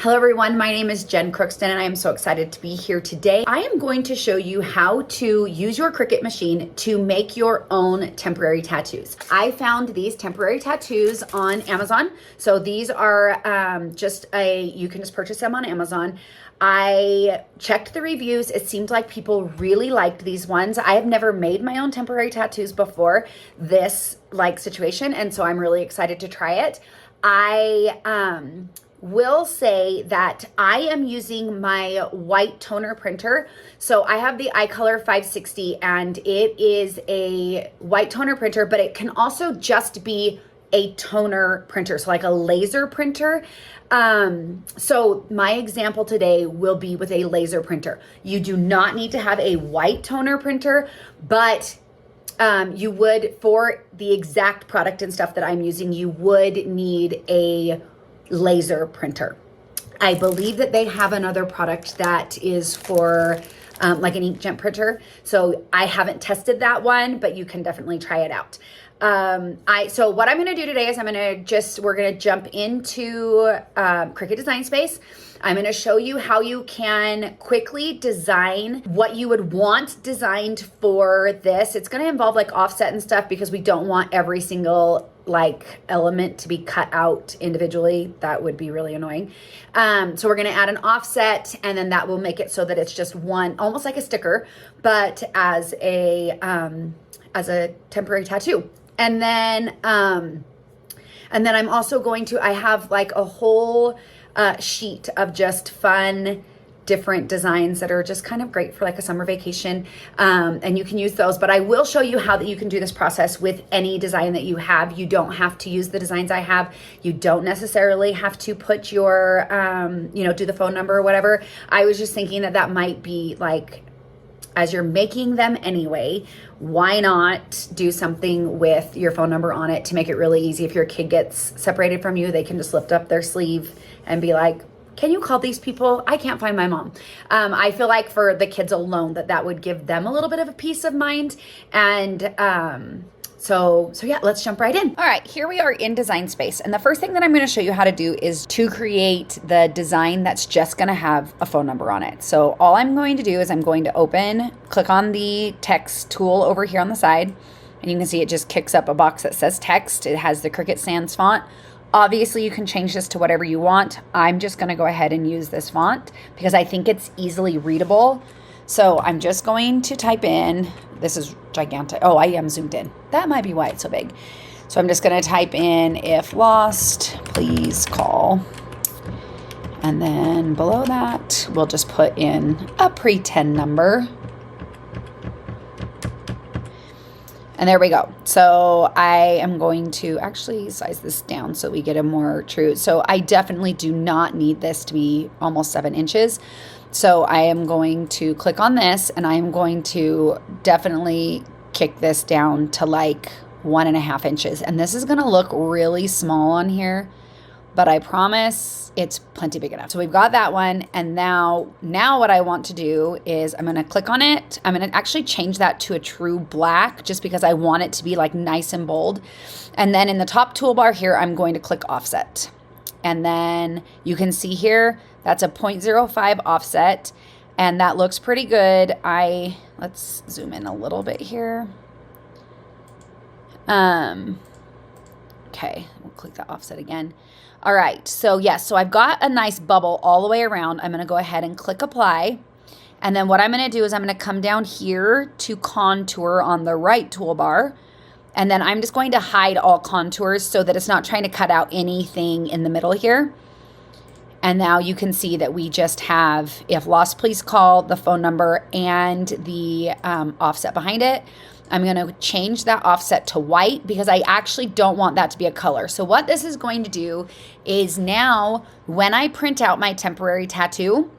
Hello everyone, my name is Jen Crookston and I am so excited to be here today. I am going to show you how to use your Cricut machine to make your own temporary tattoos. I found these temporary tattoos on Amazon. So these are you can just purchase them on Amazon. I checked the reviews. It seemed like people really liked these ones. I have never made my own temporary tattoos before this situation, and so I'm really excited to try it. I will say that I am using my white toner printer. So I have the iColor 560 and it is a white toner printer, but it can also just be a toner printer, so like a laser printer. So my example today will be with a laser printer. You do not need to have a white toner printer, but you would, for the exact product and stuff that I'm using, you would need a laser printer. I believe that they have another product that is for like an inkjet printer. So I haven't tested that one, but you can definitely try it out. So what I'm going to do today is we're going to jump into Cricut Design Space. I'm going to show you how you can quickly design what you would want designed for this. It's going to involve like offset and stuff because we don't want every single element to be cut out individually. That would be really annoying. So we're going to add an offset, and then that will make it so that it's just one, almost like a sticker, but as a temporary tattoo. And then I'm also going to, I have like a whole sheet of just fun different designs that are just kind of great for like a summer vacation, and you can use those. But I will show you how that you can do this process with any design that you have. You don't have to use the designs I have. You don't necessarily have to put your do the phone number or whatever. I was just thinking that might be like, as you're making them anyway, why not do something with your phone number on it to make it really easy? If your kid gets separated from you, they can just lift up their sleeve and be like, can you call these people? I can't find my mom. I feel like for the kids alone, that would give them a little bit of a peace of mind. And so yeah, let's jump right in. All right, here we are in Design Space. And the first thing that I'm going to show you how to do is to create the design that's just going to have a phone number on it. So all I'm going to do is I'm going to click on the text tool over here on the side. And you can see it just kicks up a box that says text. It has the Cricut Sans font. Obviously, you can change this to whatever you want. I'm just going to go ahead and use this font because I think it's easily readable. So I'm just going to type in, this is gigantic. Oh, I am zoomed in. That might be why it's so big. So I'm just going to type in, if lost, please call. And then below that, we'll just put in a pretend number. And there we go. So I am going to actually size this down so we get a more true. So I definitely do not need this to be almost 7 inches. So I am going to click on this and I am going to definitely kick this down to like 1.5 inches. And this is going to look really small on here, but I promise it's plenty big enough. So we've got that one. And now what I want to do is I'm going to click on it. I'm going to actually change that to a true black just because I want it to be like nice and bold. And then in the top toolbar here, I'm going to click offset. And then you can see here, that's a 0.05 offset. And that looks pretty good. Let's zoom in a little bit here. Okay, we'll click that offset again. All right, so yes, so I've got a nice bubble all the way around. I'm gonna go ahead and click apply. And then what I'm gonna do is I'm gonna come down here to contour on the right toolbar. And then I'm just going to hide all contours so that it's not trying to cut out anything in the middle here. And now you can see that we just have, if lost, please call, the phone number, and the offset behind it. I'm going to change that offset to white because I actually don't want that to be a color. So what this is going to do is now when I print out my temporary tattoo,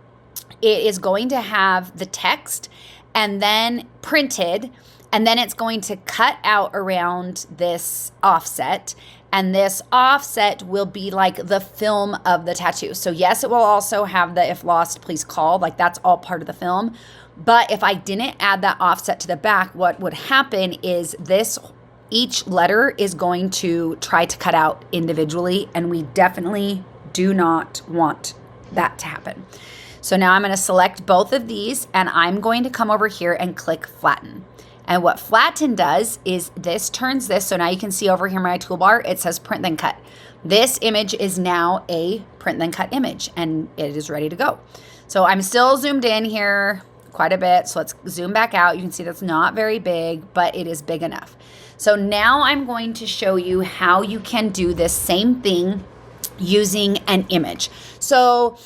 it is going to have the text and then printed, and then it's going to cut out around this offset. And this offset will be like the film of the tattoo. So yes, it will also have the if lost, please call, like that's all part of the film. But if I didn't add that offset to the back, what would happen is each letter is going to try to cut out individually, and we definitely do not want that to happen. So now I'm going to select both of these and I'm going to come over here and click flatten. And what flatten does is this turns this. So now you can see over here in my toolbar, it says print then cut. This image is now a print then cut image and it is ready to go. So I'm still zoomed in here quite a bit. So let's zoom back out. You can see that's not very big, but it is big enough. So now I'm going to show you how you can do this same thing using an image. So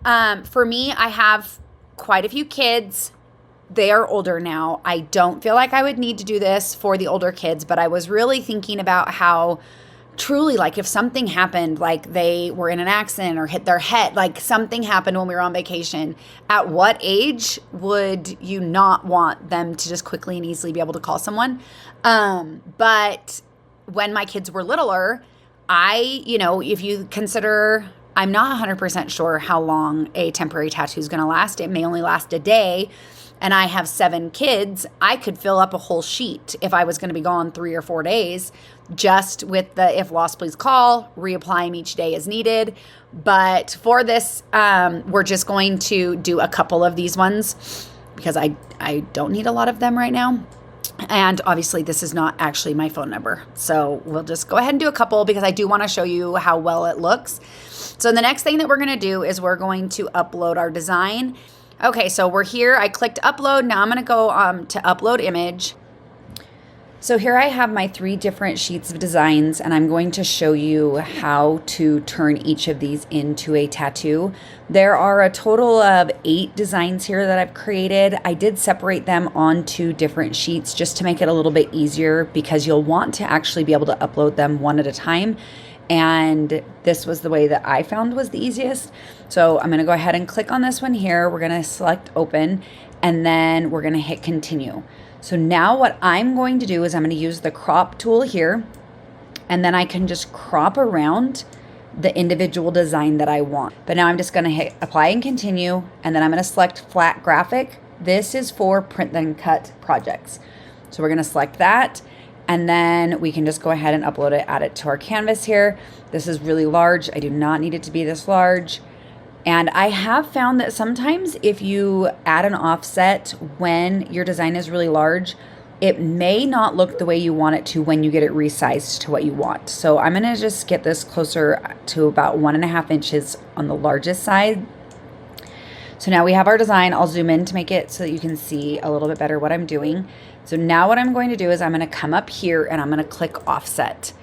for me, I have quite a few kids. They are older now. I don't feel like I would need to do this for the older kids, but I was really thinking about how truly, like if something happened, like they were in an accident or hit their head, like something happened when we were on vacation, at what age would you not want them to just quickly and easily be able to call someone? But when my kids were littler, if you consider, I'm not 100% sure how long a temporary tattoo is going to last. It may only last a day. And I have 7 kids, I could fill up a whole sheet if I was going to be gone 3 or 4 days, just with the if lost, please call, reapply them each day as needed. But for this, we're just going to do a couple of these ones because I don't need a lot of them right now. And obviously this is not actually my phone number. So we'll just go ahead and do a couple because I do want to show you how well it looks. So the next thing that we're going to do is we're going to upload our design. Okay, so we're here. I clicked upload. Now I'm going to go to upload image. So here I have my 3 different sheets of designs, and I'm going to show you how to turn each of these into a tattoo. There are a total of 8 designs here that I've created. I did separate them onto different sheets just to make it a little bit easier because you'll want to actually be able to upload them one at a time. And this was the way that I found was the easiest. So I'm going to go ahead and click on this one here. We're going to select open and then we're going to hit continue. So now what I'm going to do is I'm going to use the crop tool here and then I can just crop around the individual design that I want. But now I'm just going to hit apply and continue and then I'm going to select flat graphic. This is for print then cut projects. So we're going to select that. And then we can just go ahead and upload it, add it to our canvas here. This is really large. I do not need it to be this large. And I have found that sometimes if you add an offset when your design is really large, it may not look the way you want it to when you get it resized to what you want. So I'm gonna just get this closer to about 1.5 inches on the largest side. So now we have our design. I'll zoom in to make it so that you can see a little bit better what I'm doing. So now what I'm going to do is I'm going to come up here and I'm going to click offset.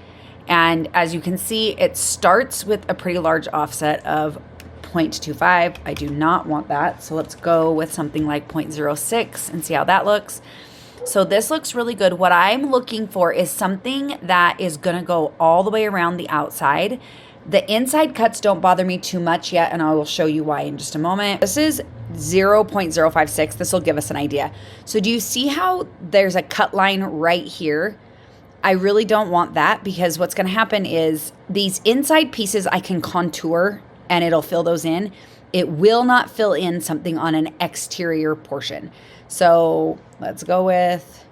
And as you can see, it starts with a pretty large offset of 0.25. I do not want that. So let's go with something like 0.06 and see how that looks. So this looks really good. What I'm looking for is something that is going to go all the way around the outside. The inside cuts don't bother me too much yet, and I will show you why in just a moment. This is 0.056. This will give us an idea. So do you see how there's a cut line right here? I really don't want that because what's going to happen is these inside pieces I can contour and it'll fill those in. It will not fill in something on an exterior portion. So let's go with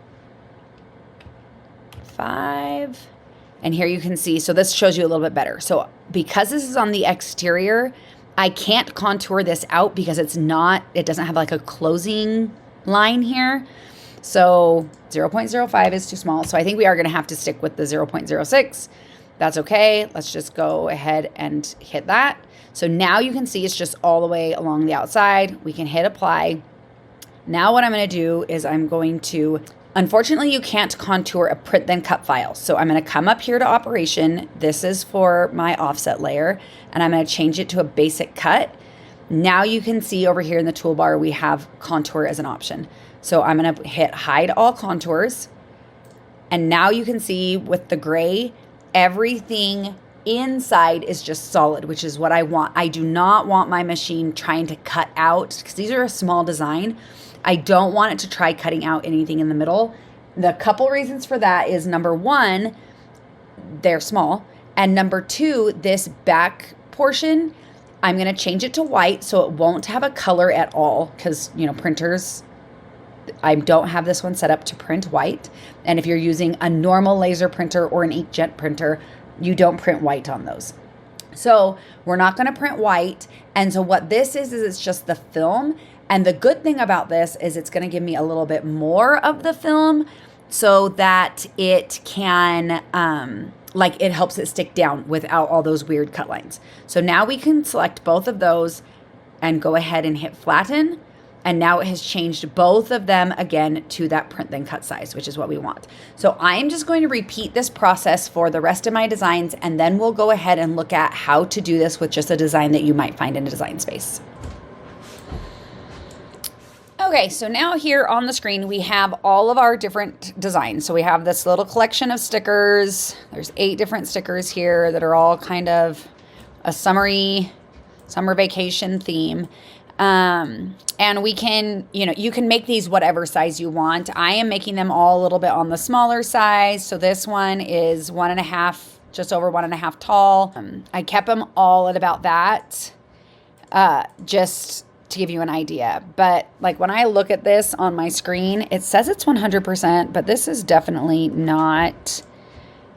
5. And here you can see, so this shows you a little bit better. So because this is on the exterior, I can't contour this out because it doesn't have like a closing line here. So 0.05 is too small. So I think we are gonna have to stick with the 0.06. That's okay. Let's just go ahead and hit that. So now you can see it's just all the way along the outside. We can hit apply. Now what I'm gonna do is I'm going to, unfortunately, you can't contour a print then cut file. So I'm going to come up here to operation. This is for my offset layer, and I'm going to change it to a basic cut. Now you can see over here in the toolbar, we have contour as an option. So I'm going to hit hide all contours. And now you can see with the gray, everything inside is just solid, which is what I want. I do not want my machine trying to cut out because these are a small design. I don't want it to try cutting out anything in the middle. The couple reasons for that is number 1, they're small. And number 2, this back portion, I'm going to change it to white so it won't have a color at all because, printers, I don't have this one set up to print white. And if you're using a normal laser printer or an inkjet printer, you don't print white on those. So we're not going to print white. And so what this is it's just the film. And the good thing about this is it's going to give me a little bit more of the film so that it can, like it helps it stick down without all those weird cut lines. So now we can select both of those and go ahead and hit flatten. And now it has changed both of them again to that print then cut size, which is what we want. So I'm just going to repeat this process for the rest of my designs, and then we'll go ahead and look at how to do this with just a design that you might find in a design space. Okay, so now here on the screen, we have all of our different designs. So we have this little collection of stickers. There's 8 different stickers here that are all kind of a summer vacation theme. And we can, you can make these whatever size you want. I am making them all a little bit on the smaller size. So this one is 1.5, just over 1.5 tall. I kept them all at about that, just to give you an idea. But like when I look at this on my screen, it says it's 100%, but this is definitely not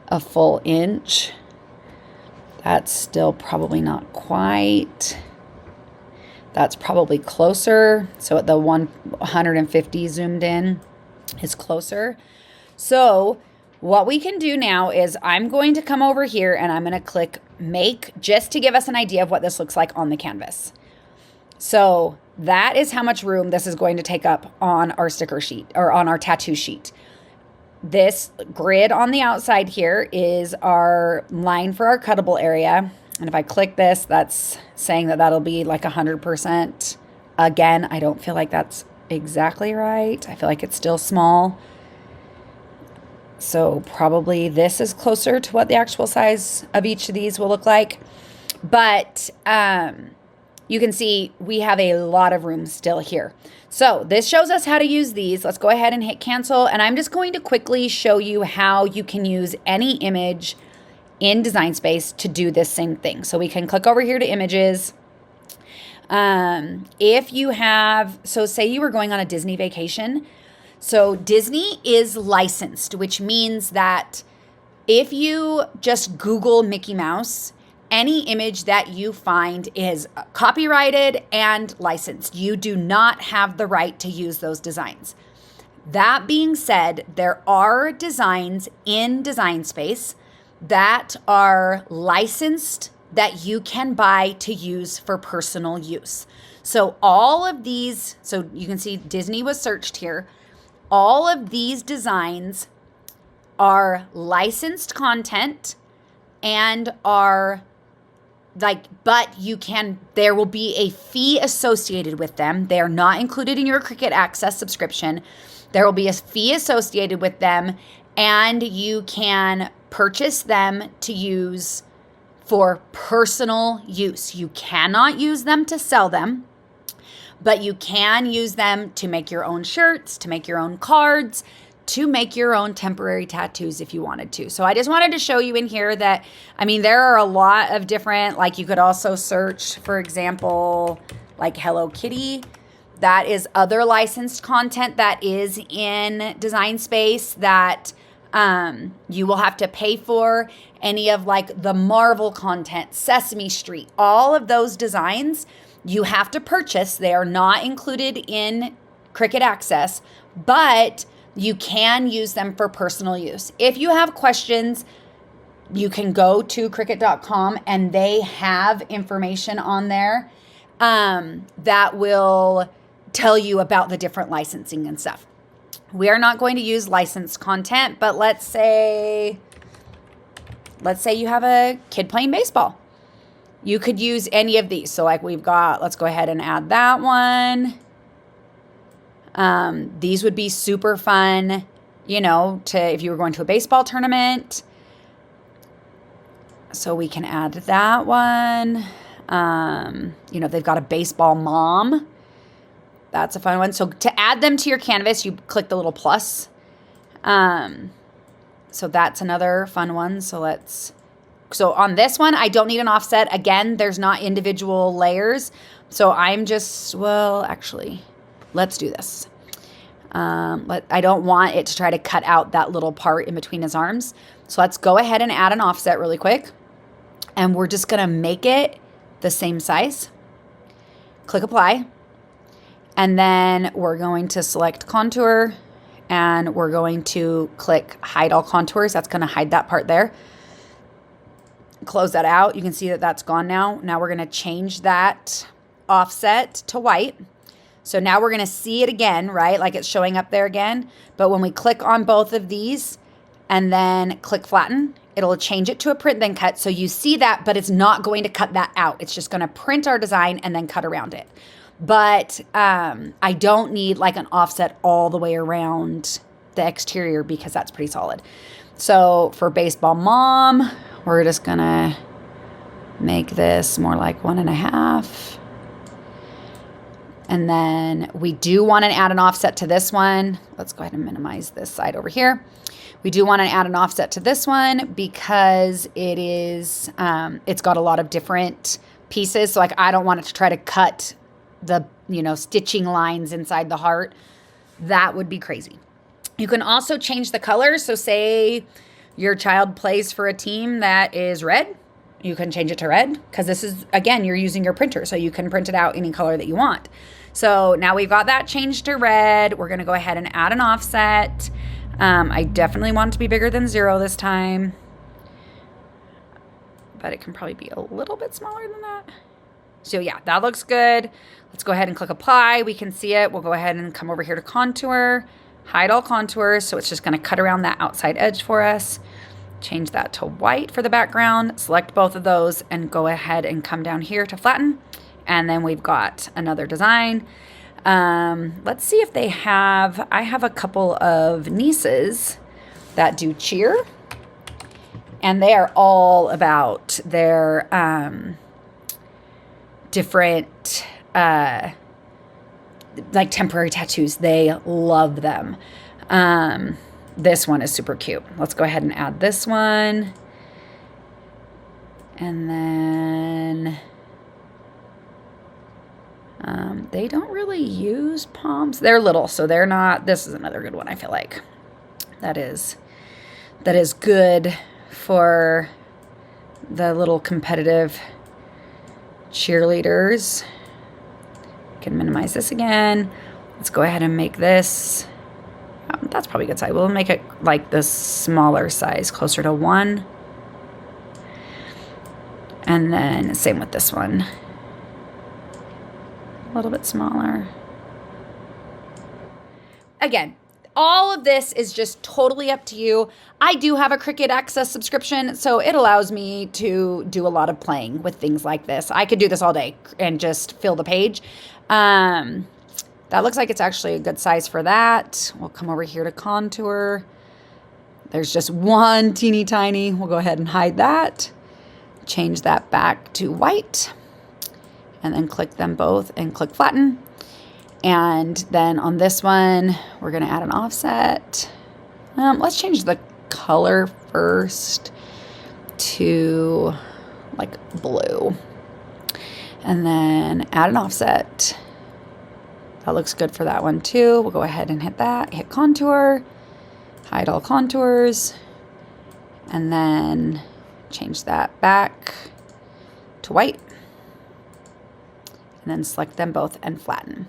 a full inch. That's still probably not quite. That's probably closer. So the 150 zoomed in is closer. So what we can do now is I'm going to come over here and I'm going to click make just to give us an idea of what this looks like on the canvas. So that is how much room this is going to take up on our sticker sheet or on our tattoo sheet. This grid on the outside here is our line for our cuttable area. And if I click this, that's saying that that'll be like 100%. Again, I don't feel like that's exactly right. I feel like it's still small. So probably this is closer to what the actual size of each of these will look like. But you can see we have a lot of room still here. So this shows us how to use these. Let's go ahead and hit cancel. And I'm just going to quickly show you how you can use any image in Design Space to do this same thing. So we can click over here to images. If you have, so say you were going on a Disney vacation. So Disney is licensed, which means that if you just Google Mickey Mouse, any image that you find is copyrighted and licensed. You do not have the right to use those designs. That being said, there are designs in Design Space that are licensed that you can buy to use for personal use. So all of these, so you can see Disney was searched here. All of these designs are licensed content and are but there will be a fee associated with them. They are not included in your Cricut Access subscription. There will be a fee associated with them, and you can purchase them to use for personal use. You cannot use them to sell them, but you can use them to make your own shirts, to make your own cards, to make your own temporary tattoos if you wanted to. So I just wanted to show you in here that, there are a lot of different, like you could also search, for example, like Hello Kitty. That is other licensed content that is in Design Space that you will have to pay for. Any of like the Marvel content, Sesame Street, all of those designs you have to purchase. They are not included in Cricut Access, but you can use them for personal use. If you have questions, you can go to Cricut.com and they have information on there that will tell you about the different licensing and stuff. We are not going to use licensed content, but let's say you have a kid playing baseball. You could use any of these. So like we've got, let's go ahead and add that one. These would be super fun, if you were going to a baseball tournament. So we can add that one. They've got a baseball mom. That's a fun one. So to add them to your canvas, you click the little plus. So that's another fun one. So on this one, I don't need an offset. Again, there's not individual layers. So I'm just, let's do this. I don't want it to try to cut out that little part in between his arms. So let's go ahead and add an offset really quick. and we're just gonna make it the same size. Click apply, and then we're going to select contour, and we're going to click hide all contours. That's gonna hide that part there. Close that out. You can see that that's gone now. Now we're gonna change that offset to white. So now we're gonna see it again, right? Like it's showing up there again. But when we click on both of these and then click flatten, it'll change it to a print then cut. So you see that, but it's not going to cut that out. It's just gonna print our design and then cut around it. But I don't need like an offset all the way around the exterior because that's pretty solid. So for baseball mom, we're just gonna make this more like 1.5. And then we do want to add an offset to this one. Let's go ahead and minimize this side over here. We do want to add an offset to this one because it is, it's got a lot of different pieces. So like I don't want it to try to cut the, stitching lines inside the heart. That would be crazy. You can also change the color. So say your child plays for a team that is red. You can change it to red because this is, again, you're using your printer. So you can print it out any color that you want. So now we've got that changed to red. We're going to go ahead and add an offset. I definitely want it to be bigger than 0 this time, but it can probably be a little bit smaller than that. So yeah, that looks good. Let's go ahead and click apply. We can see it. We'll go ahead and come over here to contour, hide all contours. So it's just going to cut around that outside edge for us. Change that to white for the background, select both of those and go ahead and come down here to flatten. And then we've got another design. Let's see if they have, I have a couple of nieces that do cheer, and they are all about their different like temporary tattoos. They love them. This one is super cute. Let's go ahead and add this one. And then they don't really use palms. They're little, so they're not, this is another good one, I feel like. That is good for the little competitive cheerleaders. Can minimize this again. Let's go ahead and make this, that's probably a good size. We'll make it like the smaller size, closer to 1. And then same with this one. A little bit smaller. Again, all of this is just totally up to you. I do have a Cricut Access subscription, so it allows me to do a lot of playing with things like this. I could do this all day and just fill the page. That looks like it's actually a good size for that. We'll come over here to contour. There's just one teeny tiny. We'll go ahead and hide that. Change that back to white. And then click them both and click flatten. And then on this one, we're gonna add an offset. Let's change the color first to like blue. And then add an offset. That looks good for that one too. We'll go ahead and hit that, hit contour, hide all contours, and then change that back to white. And then select them both and flatten.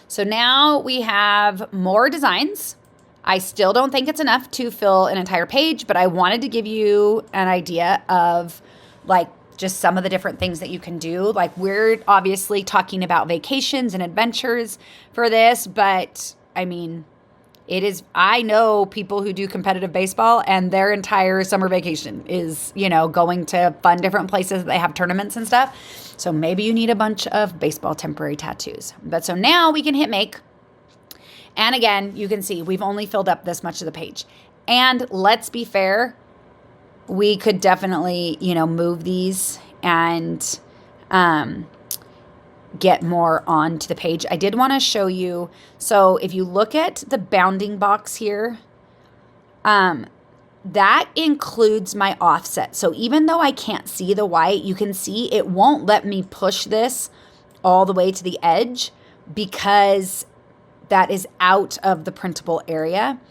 So now we have more designs. I still don't think it's enough to fill an entire page, but I wanted to give you an idea of like just some of the different things that you can do. Like we're obviously talking about vacations and adventures for this, but I mean, it is, I know people who do competitive baseball and their entire summer vacation is, going to fun different places. They have tournaments and stuff. So maybe you need a bunch of baseball temporary tattoos. But so now we can hit make. And again, you can see we've only filled up this much of the page. And let's be fair, we could definitely, move these and get more onto the page. I did want to show you. So if you look at the bounding box here, that includes my offset. So even though I can't see the white, you can see it won't let me push this all the way to the edge because that is out of the printable area.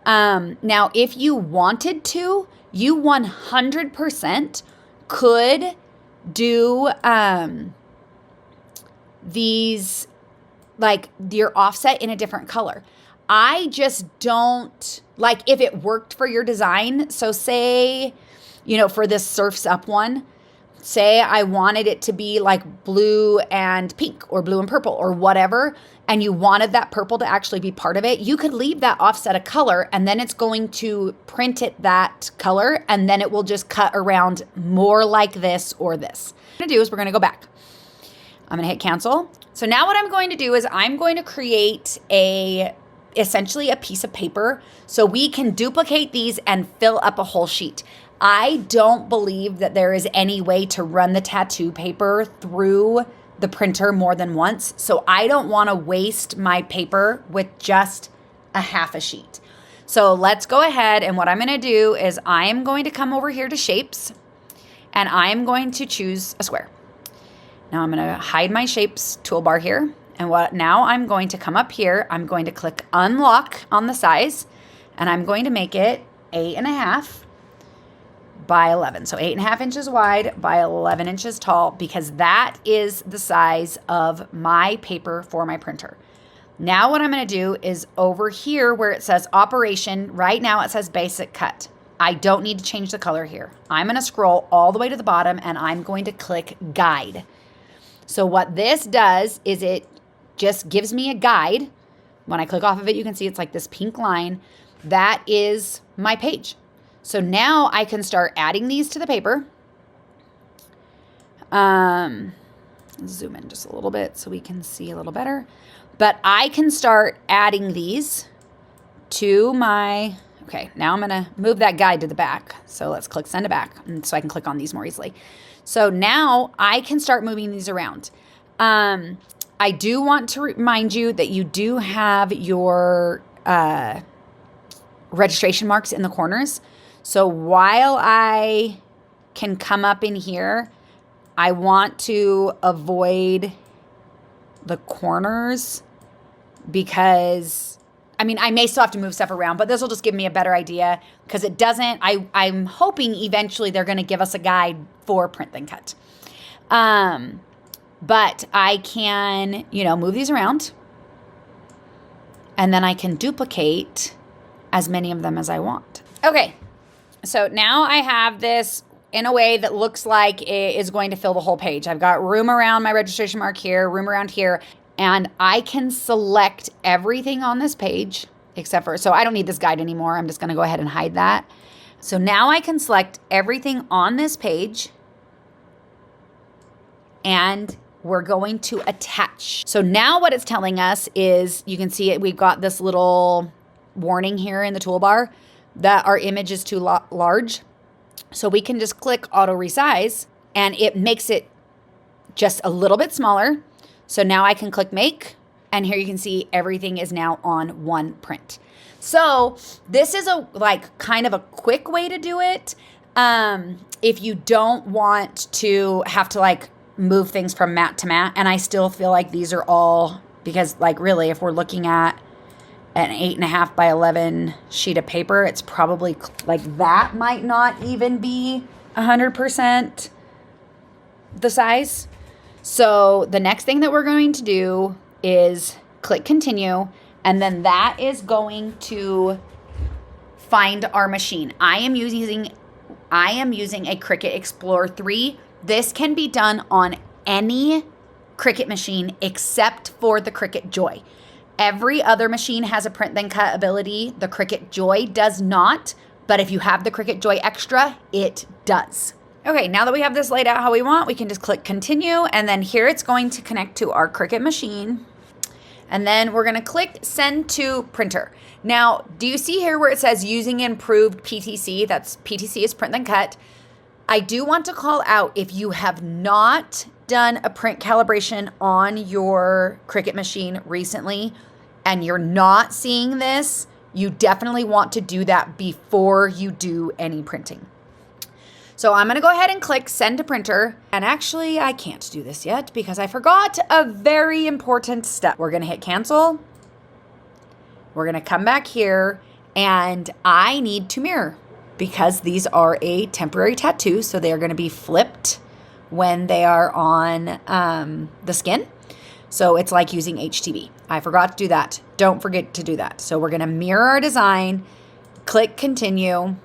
Now, if you wanted to, you 100% could do these, like your offset in a different color. I just don't, like if it worked for your design. So say, you know, for this Surf's Up one, say I wanted it to be like blue and pink or blue and purple or whatever, and you wanted that purple to actually be part of it, you could leave that offset a color and then it's going to print it that color, and then it will just cut around more like this or this. What we're gonna do is we're gonna go back. I'm gonna hit cancel. So now what I'm going to do is I'm going to create essentially a piece of paper so we can duplicate these and fill up a whole sheet. I don't believe that there is any way to run the tattoo paper through the printer more than once. So I don't want to waste my paper with just a half a sheet. So let's go ahead, and what I'm going to do is I am going to come over here to shapes and I am going to choose a square. Now I'm going to hide my shapes toolbar here. And now I'm going to come up here. I'm going to click unlock on the size, and I'm going to make it 8.5 by 11. So 8.5 inches wide by 11 inches tall, because that is the size of my paper for my printer. Now what I'm going to do is over here where it says operation, right now it says basic cut. I don't need to change the color here. I'm going to scroll all the way to the bottom and I'm going to click guide. So what this does is it just gives me a guide. When I click off of it, you can see it's like this pink line. That is my page. So now I can start adding these to the paper. Zoom in just a little bit so we can see a little better. But I can start adding these to my, okay, now I'm gonna move that guide to the back. So let's click send to back, and so I can click on these more easily. So now I can start moving these around. I do want to remind you that you do have your registration marks in the corners. So while I can come up in here, I want to avoid the corners because, I mean, I may still have to move stuff around, but this will just give me a better idea because it doesn't, I'm hoping eventually they're going to give us a guide for Print Then Cut. But I can, you know, move these around and then I can duplicate as many of them as I want. Okay, so now I have this in a way that looks like it is going to fill the whole page. I've got room around my registration mark here, room around here, and I can select everything on this page except for, so I don't need this guide anymore. I'm just gonna go ahead and hide that. So now I can select everything on this page and we're going to attach. So now what it's telling us is, you can see it, we've got this little warning here in the toolbar that our image is too large. So we can just click auto resize and it makes it just a little bit smaller. So now I can click make, and here you can see everything is now on one print. So this is a kind of a quick way to do it. If you don't want to have to move things from mat to mat, and I still feel like these are all, because really if we're looking at an 8.5 by 11 sheet of paper, it's probably that might not even be 100% the size. So the next thing that we're going to do is click continue, and then that is going to find our machine. I am using a Cricut Explorer 3. This can be done on any Cricut machine except for the Cricut Joy. Every other machine has a Print Then Cut ability. The Cricut Joy does not, but if you have the Cricut Joy Extra, it does. Okay, now that we have this laid out how we want, we can just click continue, and then here it's going to connect to our Cricut machine. And then we're gonna click send to printer. Now, do you see here where it says using improved PTC? That's PTC is Print Then Cut. I do want to call out, if you have not done a print calibration on your Cricut machine recently and you're not seeing this, you definitely want to do that before you do any printing. So I'm going to go ahead and click send to printer. And actually, I can't do this yet because I forgot a very important step. We're going to hit cancel. We're going to come back here, and I need to mirror because these are a temporary tattoo. So they are going to be flipped when they are on the skin. So it's like using HTV. I forgot to do that. Don't forget to do that. So we're gonna mirror our design, click continue.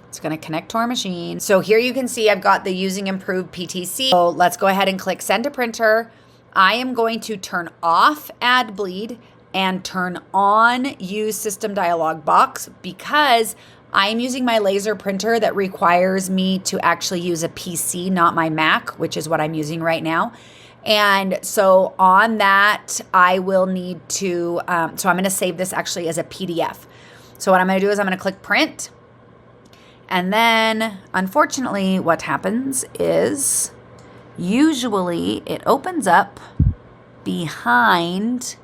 It's gonna connect to our machine. So here you can see I've got the using improved PTC. So let's go ahead and click send to printer. I am going to turn off add bleed and turn on use system dialog box because I'm using my laser printer that requires me to actually use a PC, not my Mac, which is what I'm using right now. And so on that, I will need to, so I'm gonna save this actually as a PDF. So what I'm gonna do is I'm gonna click print. And then unfortunately what happens is usually it opens up behind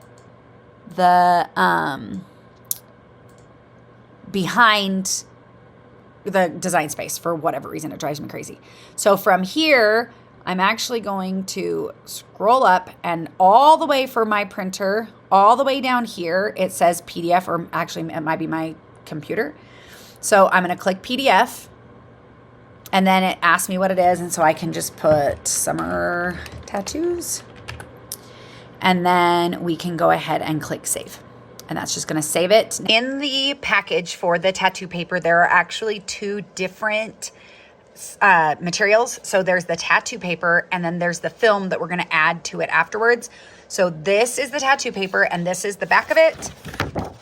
the, design space. For whatever reason, it drives me crazy. So from here, I'm actually going to scroll up and all the way for my printer, all the way down here, it says PDF, or actually it might be my computer. So I'm going to click PDF and then it asks me what it is. And so I can just put summer tattoos and then we can go ahead and click save. And that's just going to save it. In the package for the tattoo paper, there are actually two different materials. So there's the tattoo paper and then there's the film that we're going to add to it afterwards. So this is the tattoo paper and this is the back of it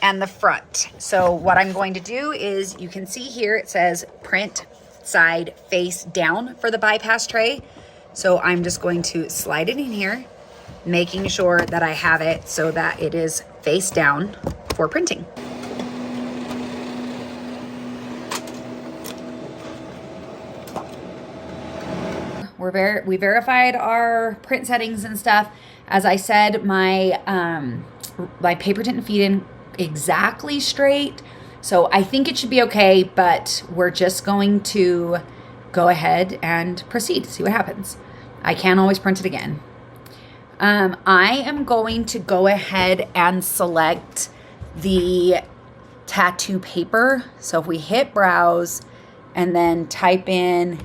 and the front. So what I'm going to do is, you can see here it says print side face down for the bypass tray. So I'm just going to slide it in here, making sure that I have it so that it is face down for printing. We verified our print settings and stuff. As I said, my paper didn't feed in exactly straight, so I think it should be okay, but we're just going to go ahead and proceed, see what happens. I can always print it again. I am going to go ahead and select the tattoo paper. So if we hit browse and then type in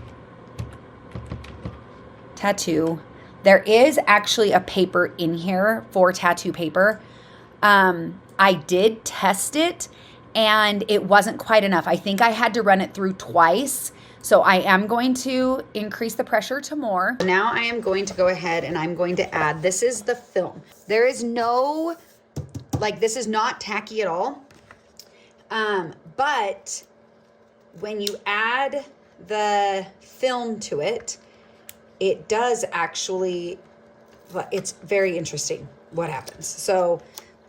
tattoo, there is actually a paper in here for tattoo paper. I did test it and it wasn't quite enough. I think I had to run it through twice. So I am going to increase the pressure to more. Now I am going to go ahead and I'm going to add, this is the film. There is no, this is not tacky at all. But when you add the film to it, it does actually, it's very interesting what happens. So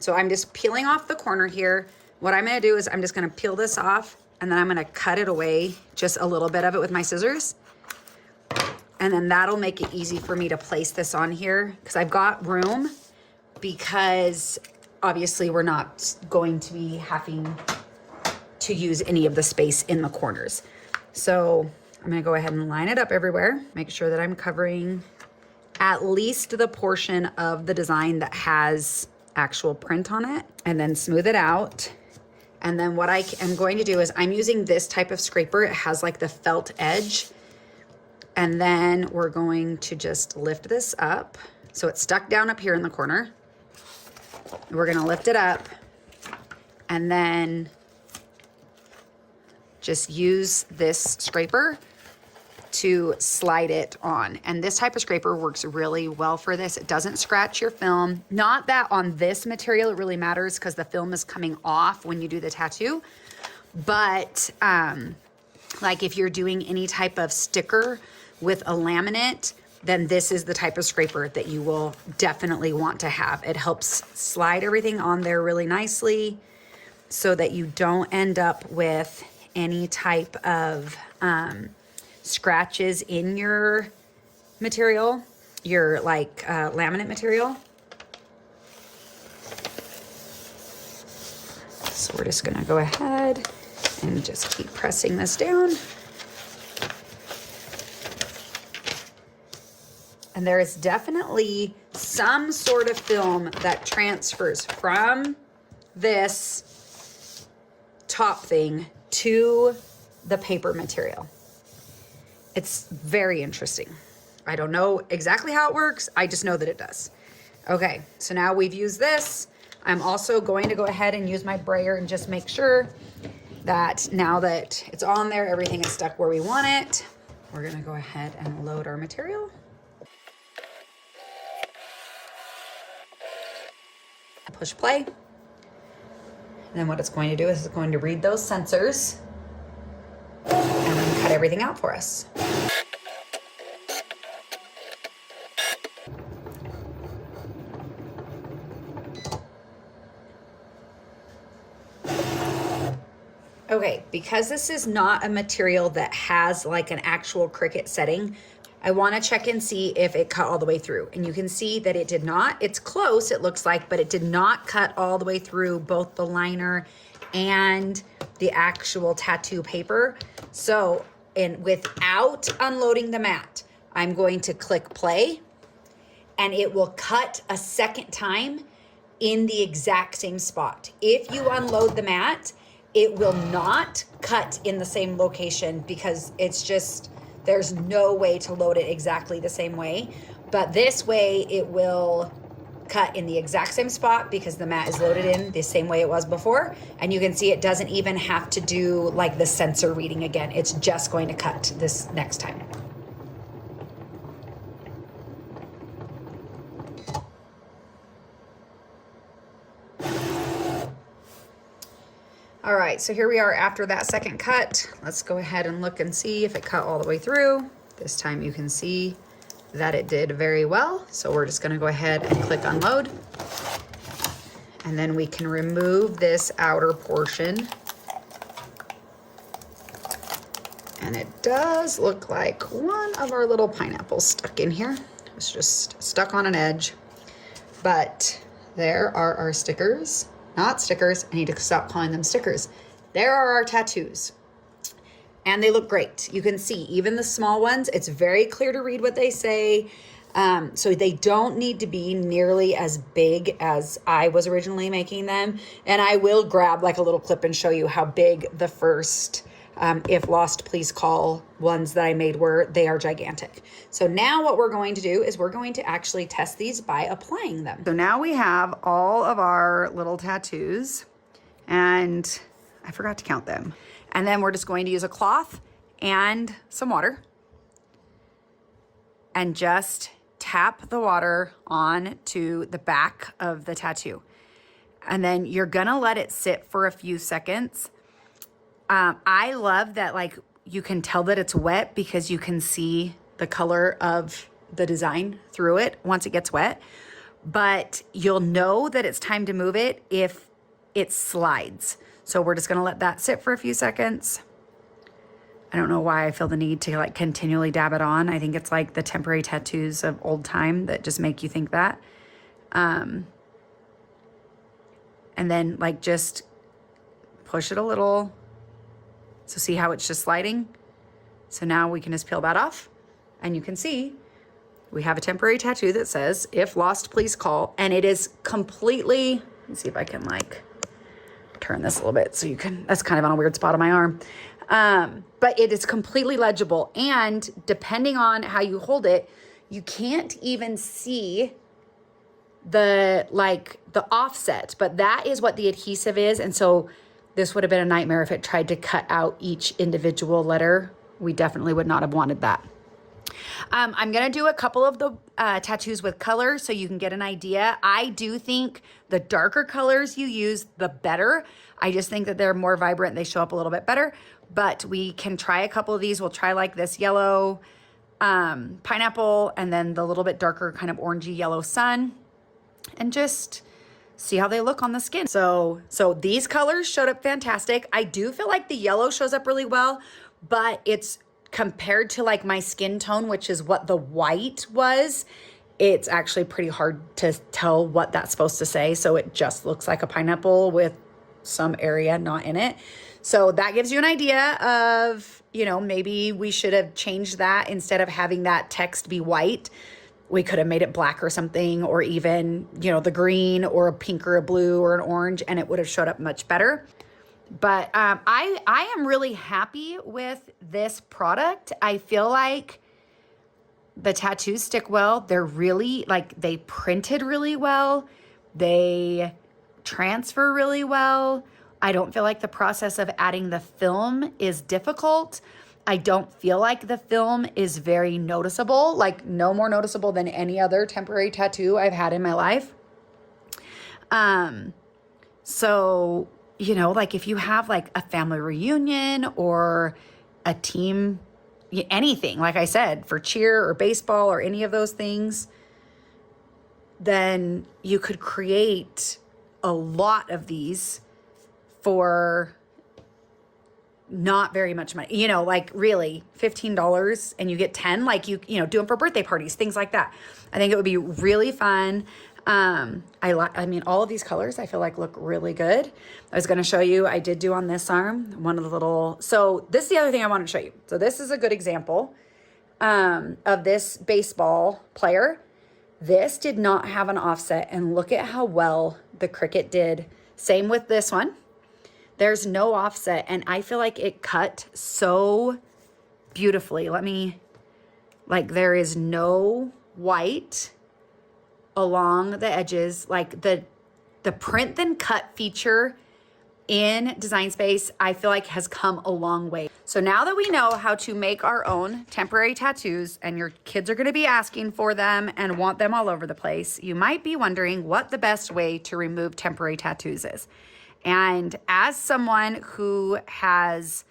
I'm just peeling off the corner here. What I'm gonna do is I'm just gonna peel this off and then I'm gonna cut it away, just a little bit of it with my scissors. And then that'll make it easy for me to place this on here because I've got room, because obviously we're not going to be having to use any of the space in the corners. So I'm gonna go ahead and line it up everywhere, make sure that I'm covering at least the portion of the design that has actual print on it, and then smooth it out. And then what I am going to do is I'm using this type of scraper. It has like the felt edge. And then we're going to just lift this up. So it's stuck down up here in the corner. We're gonna lift it up and then just use this scraper to slide it on. And this type of scraper works really well for this. It doesn't scratch your film. Not that on this material it really matters because the film is coming off when you do the tattoo. But like if you're doing any type of sticker with a laminate, then this is the type of scraper that you will definitely want to have. It helps slide everything on there really nicely so that you don't end up with any type of scratches in your material, your laminate material. So we're just gonna go ahead and just keep pressing this down. And there is definitely some sort of film that transfers from this top thing to the paper material. It's very interesting. I don't know exactly how it works. I just know that it does. Okay, so now we've used this. I'm also going to go ahead and use my brayer and just make sure that now that it's on there, everything is stuck where we want it. We're gonna go ahead and load our material. Push play. And then what it's going to do is it's going to read those sensors and then cut everything out for us. Okay, because this is not a material that has like an actual Cricut setting, I want to check and see if it cut all the way through. And you can see that it did not. It's close, it looks like, but it did not cut all the way through both the liner and the actual tattoo paper. So, and without unloading the mat, I'm going to click play and it will cut a second time in the exact same spot. If you unload the mat, it will not cut in the same location because it's just, there's no way to load it exactly the same way. But this way it will cut in the exact same spot because the mat is loaded in the same way it was before. And you can see it doesn't even have to do like the sensor reading again. It's just going to cut this next time. All right, so here we are after that second cut. Let's go ahead and look and see if it cut all the way through. This time you can see that it did very well. So we're just gonna go ahead and click unload. And then we can remove this outer portion. And it does look like one of our little pineapples stuck in here. It's just stuck on an edge. But there are our stickers. Not stickers, I need to stop calling them stickers. There are our tattoos. And they look great. You can see even the small ones, it's very clear to read what they say. So they don't need to be nearly as big as I was originally making them. And I will grab like a little clip and show you how big the first if lost, please call ones that I made were. They are gigantic. So now what we're going to do is we're going to actually test these by applying them. So now we have all of our little tattoos and I forgot to count them. And then we're just going to use a cloth and some water and just tap the water onto the back of the tattoo. And then you're gonna let it sit for a few seconds. I love that like you can tell that it's wet because you can see the color of the design through it once it gets wet. But you'll know that it's time to move it if it slides. So we're just gonna let that sit for a few seconds. I don't know why I feel the need to like continually dab it on. I think it's like the temporary tattoos of old time that just make you think that. And then like just push it a little. So see how it's just sliding? So now we can just peel that off and you can see we have a temporary tattoo that says, if lost, please call. And it is completely, let me see if I can like turn this a little bit so you can, that's kind of on a weird spot on my arm. But it is completely legible. And depending on how you hold it, you can't even see the offset, but that is what the adhesive is. And so this would have been a nightmare if it tried to cut out each individual letter. We definitely would not have wanted that. I'm gonna do a couple of the tattoos with color so you can get an idea. I do think the darker colors you use, the better. I just think that they're more vibrant. They show up a little bit better, but we can try a couple of these. We'll try like this yellow pineapple and then the little bit darker kind of orangey yellow sun and just see how they look on the skin. So these colors showed up fantastic. I do feel like the yellow shows up really well, but it's compared to like my skin tone, which is what the white was, it's actually pretty hard to tell what that's supposed to say. So it just looks like a pineapple with some area not in it. So that gives you an idea of, you know, maybe we should have changed that. Instead of having that text be white, we could have made it black or something, or even, you know, the green or a pink or a blue or an orange, and it would have showed up much better. But I am really happy with this product. I feel like the tattoos stick well. They're really, like, they printed really well. They transfer really well. I don't feel like the process of adding the film is difficult. I don't feel like the film is very noticeable, like no more noticeable than any other temporary tattoo I've had in my life. So, you know, like if you have like a family reunion or a team, anything, like I said, for cheer or baseball or any of those things, then you could create a lot of these for not very much money, you know, like really $15 and you get 10, like you know, do them for birthday parties, things like that. I think it would be really fun. I mean, all of these colors I feel like look really good. I was going to show you, I did do on this arm, one of the little, so this is the other thing I want to show you. So this is a good example, of this baseball player. This did not have an offset, and look at how well the Cricut did. Same with this one. There's no offset, and I feel like it cut so beautifully. Like there is no white along the edges. Like the print then cut feature in Design Space, I feel like has come a long way. So now that we know how to make our own temporary tattoos, and your kids are gonna be asking for them and want them all over the place, you might be wondering what the best way to remove temporary tattoos is. And as someone who has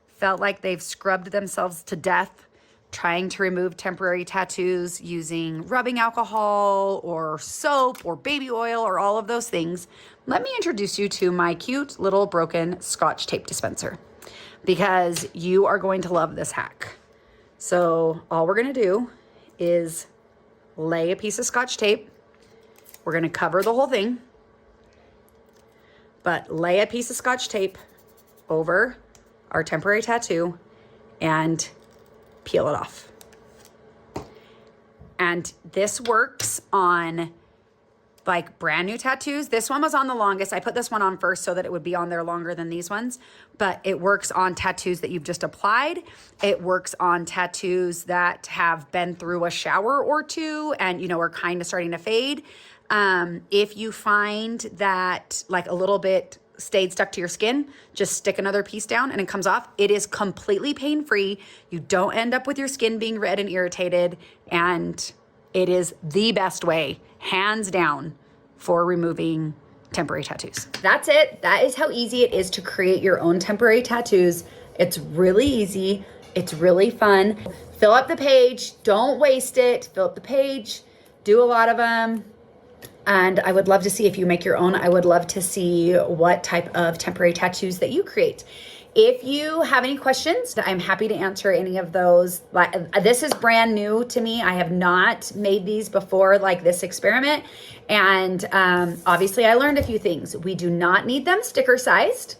felt like they've scrubbed themselves to death trying to remove temporary tattoos using rubbing alcohol or soap or baby oil or all of those things, let me introduce you to my cute little broken Scotch tape dispenser, because you are going to love this hack. So all we're gonna do is lay a piece of Scotch tape. We're gonna cover the whole thing, but lay a piece of Scotch tape over our temporary tattoo and peel it off. And this works on like brand new tattoos. This one was on the longest. I put this one on first so that it would be on there longer than these ones, but it works on tattoos that you've just applied. It works on tattoos that have been through a shower or two and, you know, are kind of starting to fade. If you find that like a little bit stayed stuck to your skin, just stick another piece down and it comes off. It is completely pain-free. You don't end up with your skin being red and irritated, and it is the best way, hands down, for removing temporary tattoos. That's it. That is how easy it is to create your own temporary tattoos. It's really easy. It's really fun. Fill up the page. Don't waste it. Fill up the page. Do a lot of them. And I would love to see if you make your own. I would love to see what type of temporary tattoos that you create. If you have any questions, I'm happy to answer any of those. This is brand new to me. I have not made these before, like this experiment. And obviously I learned a few things. We do not need them sticker sized.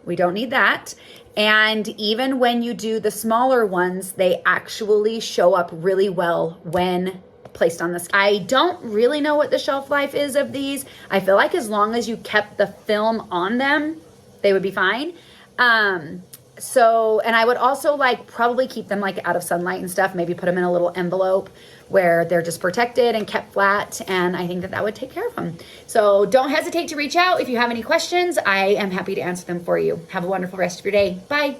We don't need that. And even when you do the smaller ones, they actually show up really well when placed on this. I don't really know what the shelf life is of these. I feel like as long as you kept the film on them, they would be fine. And I would also like probably keep them like out of sunlight and stuff, maybe put them in a little envelope where they're just protected and kept flat. And I think that that would take care of them. So don't hesitate to reach out if you have any questions. I am happy to answer them for you. Have a wonderful rest of your day. Bye.